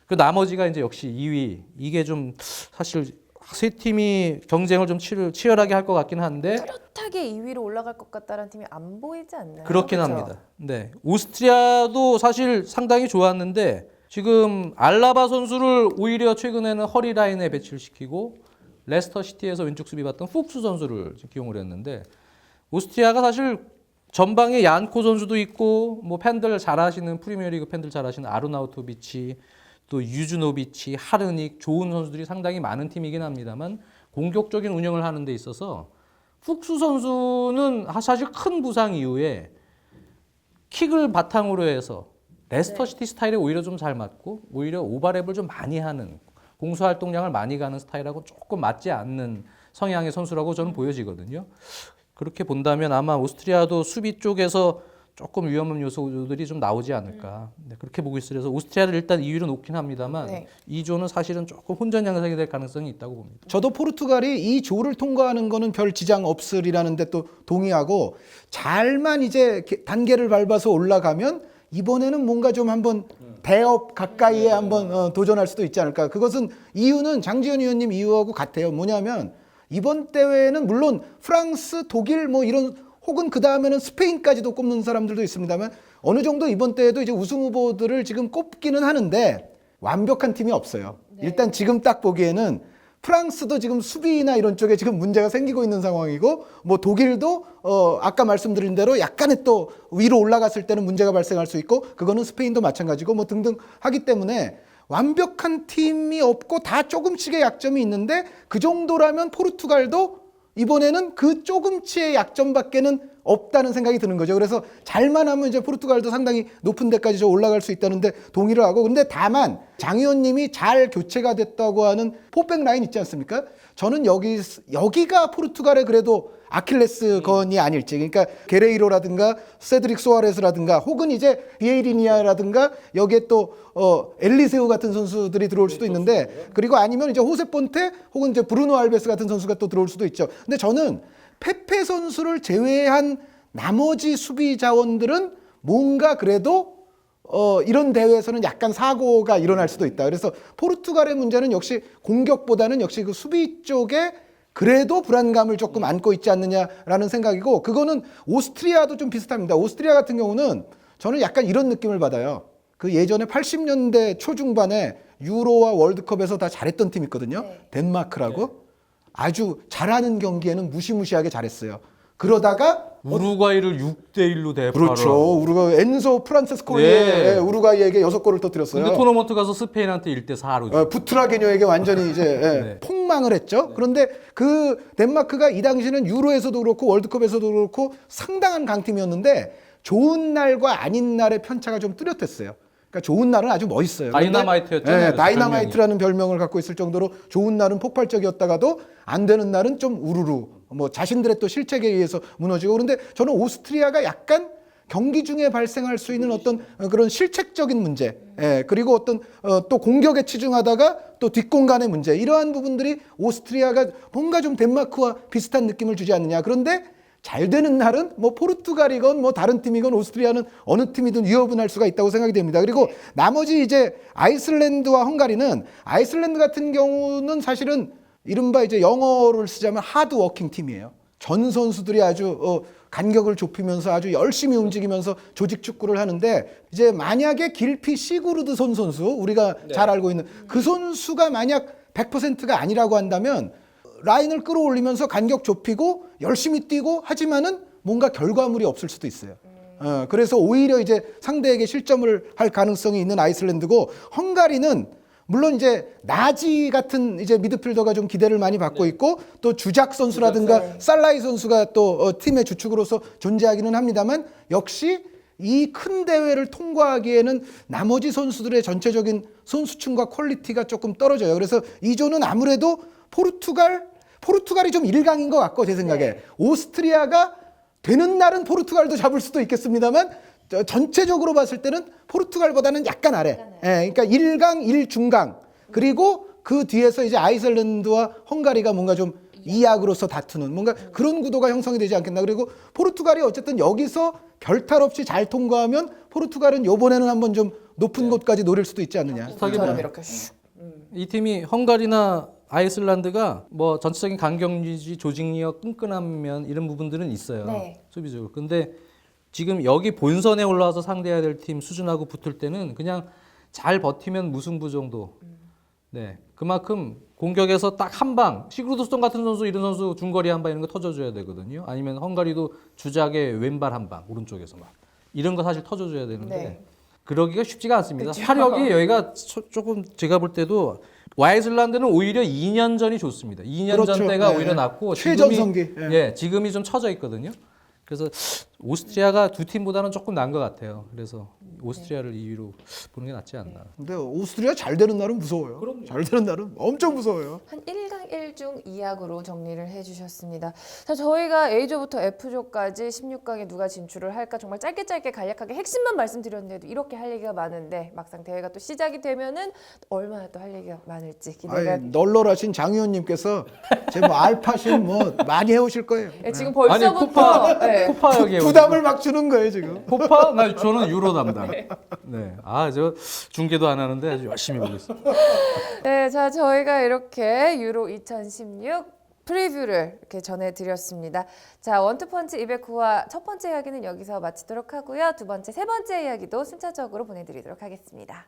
그 나머지가 이제 역시 2위 이게 좀 사실 세 팀이 경쟁을 좀 치열하게 할 것 같긴 한데 뚜렷하게 2위로 올라갈 것 같다는 팀이 안 보이지 않나요? 그렇긴 그렇죠? 합니다. 네, 오스트리아도 사실 상당히 좋았는데 지금 알라바 선수를 오히려 최근에는 허리 라인에 배치를 시키고 레스터 시티에서 왼쪽 수비 봤던 푹스 선수를 지금 기용을 했는데 오스트리아가 사실 전방에 얀코 선수도 있고 뭐 팬들 잘하시는 프리미어리그 팬들 잘하시는 아루나우토비치 또 유즈노비치, 하르닉 좋은 선수들이 상당히 많은 팀이긴 합니다만 공격적인 운영을 하는 데 있어서 푹스 선수는 사실 큰 부상 이후에 킥을 바탕으로 해서 레스터 시티 스타일에 오히려 좀 잘 맞고 오히려 오버랩을 좀 많이 하는 공수 활동량을 많이 가는 스타일하고 조금 맞지 않는 성향의 선수라고 저는 보여지거든요. 그렇게 본다면 아마 오스트리아도 수비 쪽에서 조금 위험한 요소들이 좀 나오지 않을까. 네, 그렇게 보고 있어요. 그래서 오스트리아를 일단 2위로 놓긴 합니다만 네. 2조는 사실은 조금 혼전 양상이 될 가능성이 있다고 봅니다. 저도 포르투갈이 이 조를 통과하는 거는 별 지장 없으리라는 데 또 동의하고 잘만 이제 단계를 밟아서 올라가면 이번에는 뭔가 좀 한번 대업 가까이에 한번 도전할 수도 있지 않을까. 그것은 이유는 장지현 위원님 이유하고 같아요. 뭐냐면 이번 대회는 물론 프랑스, 독일 뭐 이런 혹은 그 다음에는 스페인까지도 꼽는 사람들도 있습니다만 어느 정도 이번 대회도 이제 우승 후보들을 지금 꼽기는 하는데 완벽한 팀이 없어요. 일단 지금 딱 보기에는 프랑스도 지금 수비나 이런 쪽에 지금 문제가 생기고 있는 상황이고 뭐 독일도 아까 말씀드린 대로 약간의 또 위로 올라갔을 때는 문제가 발생할 수 있고 그거는 스페인도 마찬가지고 뭐 등등 하기 때문에 완벽한 팀이 없고 다 조금씩의 약점이 있는데 그 정도라면 포르투갈도 이번에는 그 조금치의 약점밖에는 없다는 생각이 드는 거죠. 그래서 잘만 하면 이제 포르투갈도 상당히 높은 데까지 저 올라갈 수 있다는데 동의를 하고, 근데 다만 장 의원님이 잘 교체가 됐다고 하는 포백 라인 있지 않습니까? 저는 여기가 포르투갈의 그래도 아킬레스건이 아닐지. 그러니까 게레이로라든가 세드릭 소아레스라든가 혹은 이제 비에이리니아라든가 여기에 또 엘리세우 같은 선수들이 들어올 수도 있는데, 그리고 아니면 이제 호세 폰테 혹은 이제 브루노 알베스 같은 선수가 또 들어올 수도 있죠. 근데 저는 페페 선수를 제외한 나머지 수비 자원들은 뭔가 그래도 이런 대회에서는 약간 사고가 일어날 수도 있다. 그래서 포르투갈의 문제는 역시 공격보다는 역시 그 수비 쪽에 그래도 불안감을 조금 안고 있지 않느냐라는 생각이고, 그거는 오스트리아도 좀 비슷합니다. 오스트리아 같은 경우는 저는 약간 이런 느낌을 받아요. 그 예전에 80년대 초중반에 유로와 월드컵에서 다 잘했던 팀 있거든요. 네. 덴마크라고. 아주 잘하는 경기에는 무시무시하게 잘했어요. 그러다가 우루과이를 6대1로 대파를. 그렇죠. 우루과이 엔소 프란체스코의 우루과이에게 6골을 터뜨렸어요. 근데 토너먼트 가서 스페인한테 1대4로. 부트라게뇨에게 완전히 이제 네. 폭망을 했죠. 그런데 그 덴마크가 이 당시는 유로에서도 그렇고 월드컵에서도 그렇고 상당한 강팀이었는데 좋은 날과 아닌 날의 편차가 좀 뚜렷했어요. 그러니까 좋은 날은 아주 멋있어요. 다이너마이트였잖아요. 다이너마이트라는 별명을 갖고 있을 정도로 좋은 날은 폭발적이었다가도 안 되는 날은 좀 우르르 뭐 자신들의 또 실책에 의해서 무너지고. 그런데 저는 오스트리아가 약간 경기 중에 발생할 수 있는 어떤 그런 실책적인 문제, 그리고 어떤 또 공격에 치중하다가 또 뒷공간의 문제, 이러한 부분들이 오스트리아가 뭔가 좀 덴마크와 비슷한 느낌을 주지 않느냐. 그런데 잘 되는 날은 뭐 포르투갈이건 뭐 다른 팀이건 오스트리아는 어느 팀이든 위협은 할 수가 있다고 생각이 됩니다. 그리고 나머지 이제 아이슬란드와 헝가리는, 아이슬란드 같은 경우는 사실은 이른바 이제 영어를 쓰자면 하드워킹 팀이에요. 전 선수들이 아주 간격을 좁히면서 아주 열심히 움직이면서 조직 축구를 하는데, 이제 만약에 길피 시구르드 선수, 우리가 잘 알고 있는 그 선수가 만약 100%가 아니라고 한다면 라인을 끌어올리면서 간격 좁히고 열심히 뛰고 하지만은 뭔가 결과물이 없을 수도 있어요. 그래서 오히려 이제 상대에게 실점을 할 가능성이 있는 아이슬란드고, 헝가리는 물론 이제 나지 같은 이제 미드필더가 좀 기대를 많이 받고 있고, 또 주작 선수라든가 살라이 선수가 또 팀의 주축으로서 존재하기는 합니다만, 역시 이 큰 대회를 통과하기에는 나머지 선수들의 전체적인 선수층과 퀄리티가 조금 떨어져요. 그래서 이 조는 아무래도 포르투갈이 좀 1강인 것 같고, 제 생각에 오스트리아가 되는 날은 포르투갈도 잡을 수도 있겠습니다만 전체적으로 봤을 때는 포르투갈보다는 약간 아래. 그러니까 1강, 1중강, 그리고 그 뒤에서 이제 아이슬란드와 헝가리가 뭔가 좀 2약으로서 다투는 뭔가 그런 구도가 형성이 되지 않겠나. 그리고 포르투갈이 어쨌든 여기서 별탈 없이 잘 통과하면 포르투갈은 이번에는 한번 좀 높은 곳까지 노릴 수도 있지 않느냐. 처럼 이렇게 슉. 이 팀이 헝가리나 아이슬란드가 뭐 전체적인 강경 유지, 조직력, 끈끈하면 이런 부분들은 있어요. 네. 수비적으로. 근데 지금 여기 본선에 올라와서 상대해야 될 팀 수준하고 붙을 때는 그냥 잘 버티면 무승부 정도. 네, 그만큼 공격에서 딱 한 방, 시그루드손 같은 선수, 이런 선수 중거리 한 방 이런 거 터져줘야 되거든요. 아니면 헝가리도 주작의 왼발 한 방, 오른쪽에서 막 이런 거 사실 터져줘야 되는데 네. 그러기가 쉽지가 않습니다. 그쵸. 화력이 여기가 조금 제가 볼 때도 아이슬란드는 오히려 2년 전이 좋습니다. 2년 그렇죠. 전 때가 네. 오히려 낫고 최전성기. 지금이 좀 처져 있거든요. 그래서 오스트리아가 두 팀보다는 조금 나은 것 같아요. 그래서 오스트리아를 2위로 보는 게 낫지 않나. 근데 오스트리아 잘 되는 날은 무서워요. 잘 되는 날은 엄청 무서워요. 한 1강 1중 2약으로 정리를 해주셨습니다. 자, 저희가 A조부터 F조까지 16강에 누가 진출을 할까 정말 짧게 간략하게 핵심만 말씀드렸는데도 이렇게 할 얘기가 많은데 막상 대회가 또 시작이 되면은 얼마나 또 할 얘기가 많을지 기대가. 널널하신 장 의원님께서 제 뭐 알파신 뭐 많이 해오실 거예요. 네, 지금 벌써부터 코파 여기 부담을 막 주는 거예요 지금. 코파? 저는 유로 담당. 네. 저 중계도 안 하는데 아주 열심히 보고 있습니다. 네, 자 저희가 이렇게 유로 2016 프리뷰를 이렇게 전해드렸습니다. 자, 원투펀치 209화 첫 번째 이야기는 여기서 마치도록 하고요. 두 번째, 세 번째 이야기도 순차적으로 보내드리도록 하겠습니다.